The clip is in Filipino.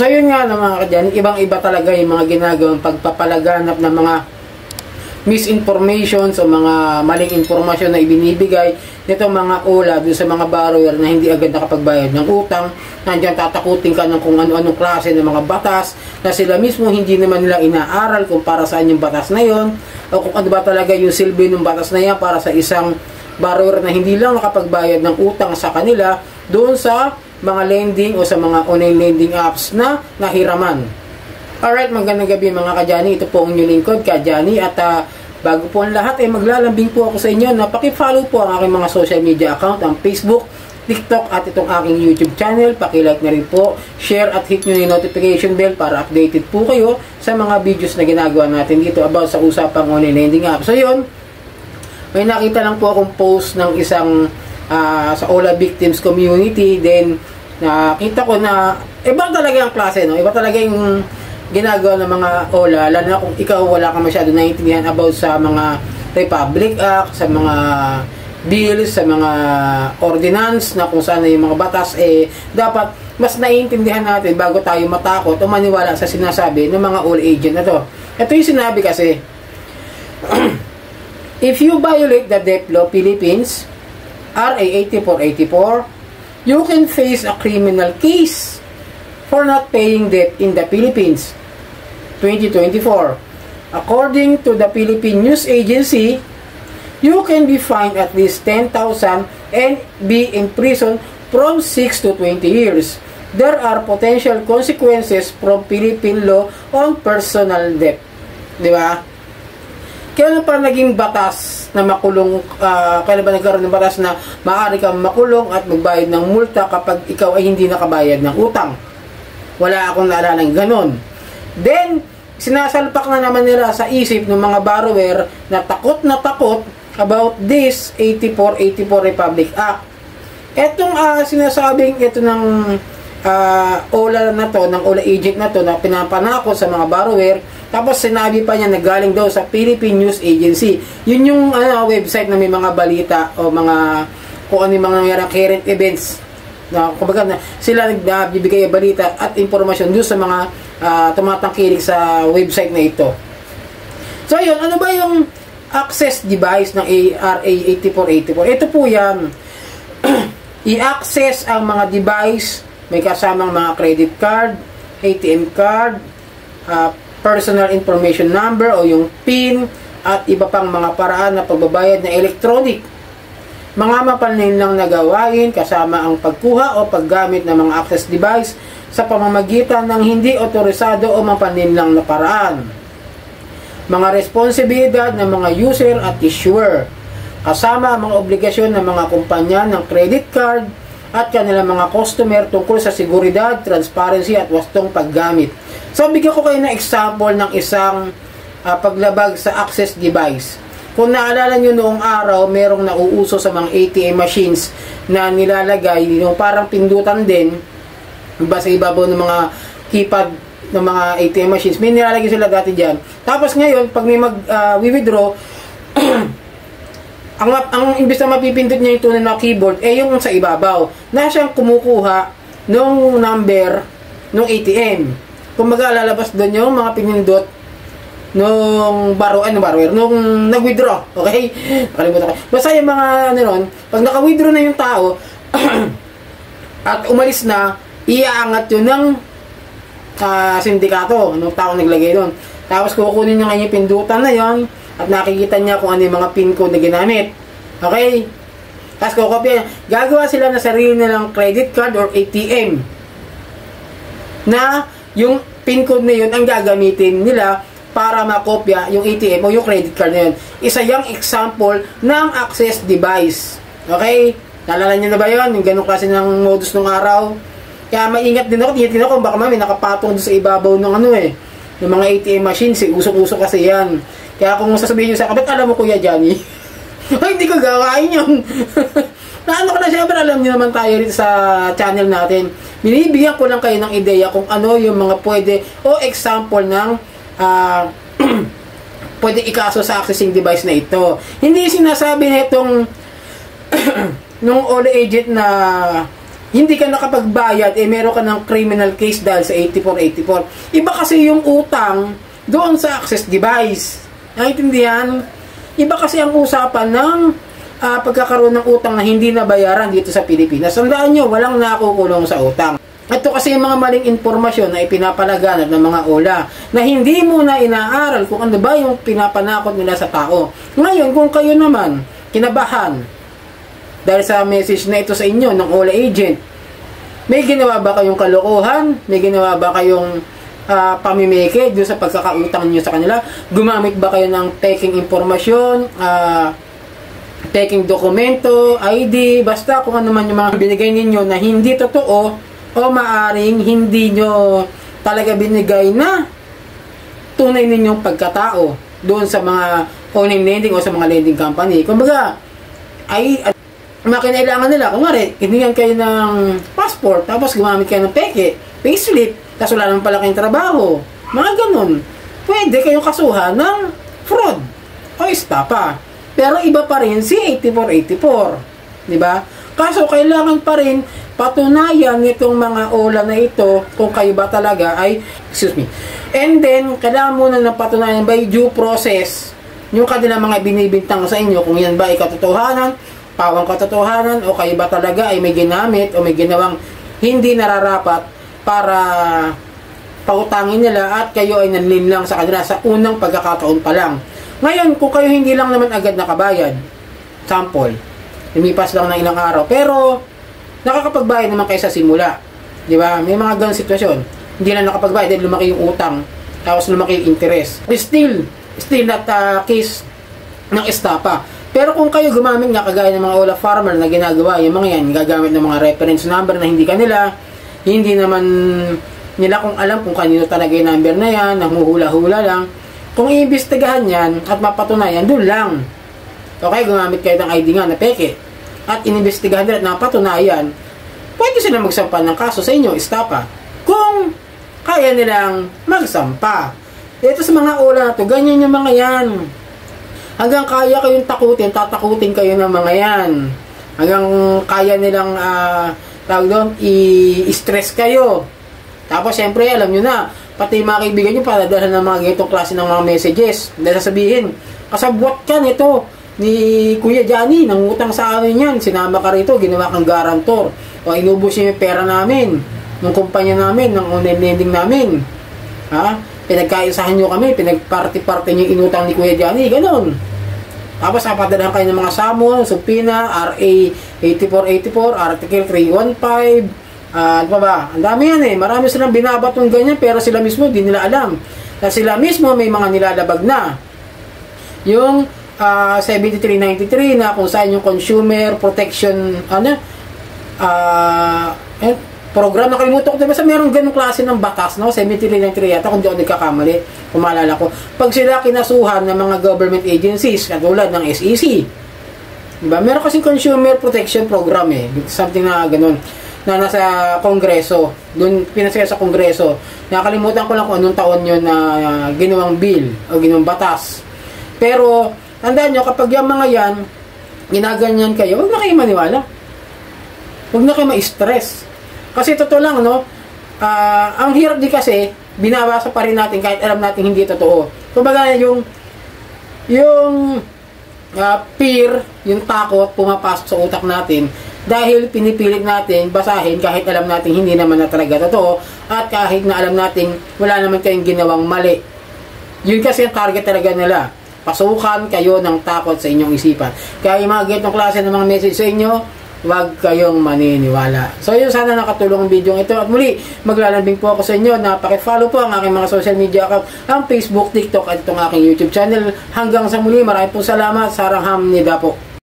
So yun nga na mga kadyan, ibang-iba talaga yung mga ginagawang pagpapalaganap ng mga misinformation o mga maling informasyon na ibinibigay nito mga OLA dun sa mga borrower na hindi agad nakapagbayad ng utang. Nandiyan tatakutin ka ng kung ano-anong klase ng mga batas na sila mismo hindi naman nila inaaral kung para saan yung batas na yon o kung ano ba talaga yung silbi ng batas na yan para sa isang borrower na hindi lang nakapagbayad ng utang sa kanila doon sa mga lending o sa mga online lending apps na nahiraman. Alright, magandang gabi mga Kajani. Ito po ang inyong lingkod, Kajani. At bago po ang lahat, maglalambing po ako sa inyo na paki-follow po ang aking mga social media account, ang Facebook, TikTok at itong aking YouTube channel. Paki-like na rin po, share at hit nyo yung notification bell para updated po kayo sa mga videos na ginagawa natin dito about sa usapang online lending app. So yun, may nakita lang po akong post ng isang sa OLA victims community. Then nakita ko na iba talaga ang klase, no? Iba talaga yung ginagawa ng mga OLA, lalo na kung ikaw wala ka masyado naiintindihan about sa mga Republic Act, sa mga bills, sa mga ordinance na kung saan yung mga batas, dapat mas naiintindihan natin bago tayo matakot o maniwala sa sinasabi ng mga OLA agent na to. Ito yung sinabi kasi, if you violate the Debt Law Philippines RA 8484, you can face a criminal case for not paying debt in the Philippines 2024. According to the Philippine News Agency, you can be fined at least 10,000 and be imprisoned from 6 to 20 years. There are potential consequences from Philippine law on personal debt. Di ba? Kailan pa naging batas na makulong, kailan ba nagkaroon ng batas na maaari kang makulong at magbayad ng multa kapag ikaw ay hindi nakabayad ng utang? Wala akong naalala ng ganon. Then, sinasalpak na naman nila sa isip ng mga borrower na takot about this 8484 Republic Act. Etong sinasabing ito ng OLA na to, ng OLA agent na to na pinapanakot sa mga borrower. Tapos sinabi pa niya na galing daw sa Philippine News Agency. Yun yung website na may mga balita o mga kung ano yung mga nangyayang current events. Na, kumbaga, sila nagbibigay balita at informasyon doon sa mga tumatangkilik sa website na ito. So yun, ano ba yung access device ng RA 8484? Ito po yan. I-access ang mga device, may kasamang mga credit card, ATM card, personal information number o yung PIN at iba pang mga paraan na pagbabayad na electronic. Mga mapaninlang na gawain kasama ang pagkuha o paggamit ng mga access device sa pamamagitan ng hindi otorisado o mapaninlang na paraan. Mga responsibilidad ng mga user at issuer kasama ang mga obligasyon ng mga kumpanya ng credit card at kanilang mga customer tungkol sa seguridad, transparency at wastong paggamit. So, bigyan ko kayo ng example ng isang paglabag sa access device. Kung naalala nyo noong araw, merong nauuso sa mga ATM machines na nilalagay, yung parang pindutan din, sa ibabaw ng mga keypad ng mga ATM machines. May nilalagay sila dati dyan. Tapos ngayon, pag may mag-withdraw, ang imbis na mapipindot niya yung tunay na keyboard, yung sa ibabaw, na siyang kumukuha ng number ng ATM. Kumbaga, lalabas doon yung mga pinindot nung borrower, nung nag-withdraw. Okay? Nakalimutan ko. Basta yung mga, pag naka-withdraw na yung tao, at umalis na, iaangat yun ng sindikato, ng tao naglagay doon. Tapos kukunin niya ngayon yung pindutan na yon at nakikita niya kung ano yung mga pin code na ginamit. Okay? Tapos kukopya niya. Gagawa sila na sarili nilang credit card or ATM na yung pin code na yun ang gagamitin nila para makopya yung ATM o yung credit card na yun. Isa yung example ng access device. Okay? Nalala niyo na ba yun? Yung ganong klase ng modus ng araw. Kaya maingat din ako. Tinitin ako baka may nakapatong doon sa ibabaw ng ng mga ATM machines. Usok-usok kasi yan. Kaya kung sasabihin nyo sa akin, alam mo Kuya Johnny? Ay, hindi ko gawain yun. Naano ko na siyempre, alam niyo naman tayo rito sa channel natin. Binibigyan ko lang kayo ng ideya kung ano yung mga pwede o example ng pwede ikaso sa accessing device na ito. Hindi sinasabi na itong nung OLA agent na hindi ka nakapagbayad, meron ka ng criminal case dahil sa 8484. Iba kasi yung utang doon sa access device. Naintindihan? Iba kasi ang usapan ng pagkakaroon ng utang na hindi nabayaran dito sa Pilipinas. Tandaan nyo, walang nakukulong sa utang. Ito kasi yung mga maling informasyon na ipinapalaganap ng mga ola na hindi mo na inaaral kung ano ba yung pinapanakot nila sa tao. Ngayon, kung kayo naman kinabahan dahil sa message na ito sa inyo ng Ola agent, may ginawa ba kayong kalokohan? May ginawa ba kayong pamimeke doon sa pagkakautang niyo sa kanila? Gumamit ba kayo ng taking informasyon, taking dokumento, ID, basta kung ano man yung mga binigay ninyo na hindi totoo o maaring hindi nyo talaga binigay na tunay ninyong pagkatao doon sa mga online lending o sa mga lending company. Kumbaga, ay makinailangan nila, kumari, hiningan kayo ng passport, tapos gumamit kayo ng peke, payslip, tapos wala naman pala kayong trabaho. Mga ganun. Pwede kayong kasuhan ng fraud o estafa. Pero iba pa rin si 8484. Diba? Kaso kailangan pa rin patunayan nitong mga ola na ito kung kayo ba talaga ay, and then, kailangan muna ng patunayan by due process yung kanilang mga binibintang sa inyo kung yan ba ay katotohanan, pawang katotohanan, o kayo ba talaga ay may ginamit o may ginawang hindi nararapat para pautangin nila at kayo ay nanlinlang sa kanila sa unang pagkakataon pa lang. Ngayon, kung kayo hindi lang naman agad nakabayad, sample, lumipas lang ng ilang araw, pero nakakapagbayad naman kayo sa simula. Di ba? May mga ganong sitwasyon. Hindi na nakapagbayad dahil lumaki yung utang, tapos lumaki yung interest. Still not case ng estafa. Pero kung kayo gumamit nga kagaya ng mga Ola farmer na ginagawa, yung mga yan, gagamit ng mga reference number na hindi kanila, hindi naman nila kung alam kung kanino talaga yung number na yan, nanghuhula-hula lang. Kung iimbestigahan yan at mapatunayan, doon lang. Okay, gumamit kayo ng ID nga na peke at inimbestigahan nila at napatunayan, pwede sila magsampa ng kaso sa inyo, estafa. Kung kaya nilang magsampa. Ito sa mga Ola na to, ganyan yung mga yan. Hanggang kaya kayong takutin, tatakutin kayo ng mga yan. Hanggang kaya nilang tawag doon, i-stress kayo. Tapos, syempre, alam nyo na, pati yung mga kaibigan nyo, paladala ng mga ganitong klase ng mga messages. Dahil sasabihin, kasabwat ka nito ni Kuya Johnny, nangutang sa amin yan. Sinama ka rito, ginawa kang garantor. O inubos niyo yung pera namin, ng kumpanya namin, ng online lending namin. Ha? Pinagkaisahan nyo kami, pinagparty-party nyo yung inutang ni Kuya Johnny, ganun. Tapos, napadalahan kayo ng mga summon, subpoena, RA 8484, Article 315, ano pa ba? Ang dami yan eh. Marami silang binabatong ganyan, pero sila mismo, di nila alam. Na sila mismo may mga nilalabag na. Yung 7393 na kung saan yung consumer protection, program, nakalimutan ko, diba sa merong ganong klase ng batas, no? 7393 yata, kung di ako nagkakamali, kung maalala ko. Pag sila kinasuhan ng mga government agencies, katulad ng SEC, diba? Meron kasing consumer protection program eh, something na ganun, na nasa kongreso, dun pinasaya sa kongreso. Nakalimutan ko lang kung anong taon yun na ginawang bill, o ginawang batas. Pero, tandaan nyo, kapag yung mga yan, ginaganyan kayo, huwag na kayo maniwala. Huwag na kayo ma-stress. Kasi totoo lang, no? Ang hirap di kasi, binabasa pa rin natin kahit alam natin hindi totoo. Kumbaga, yung fear, yung takot, pumapasok sa utak natin dahil pinipilit natin basahin kahit alam natin hindi naman na talaga totoo at kahit na alam natin wala naman kayong ginawang mali. Yun kasi ang target talaga nila. Pasukan kayo ng takot sa inyong isipan. Kaya yung mga ganitong klase ng mga message sa inyo, huwag kayong maniniwala. So yun, sana nakatulong ang video ito. At muli, maglalambing po ako sa inyo na pakifollow po ang aking mga social media account, ang Facebook, TikTok at itong aking YouTube channel. Hanggang sa muli, maraming po salamat. Sarang Ham ni Dapo.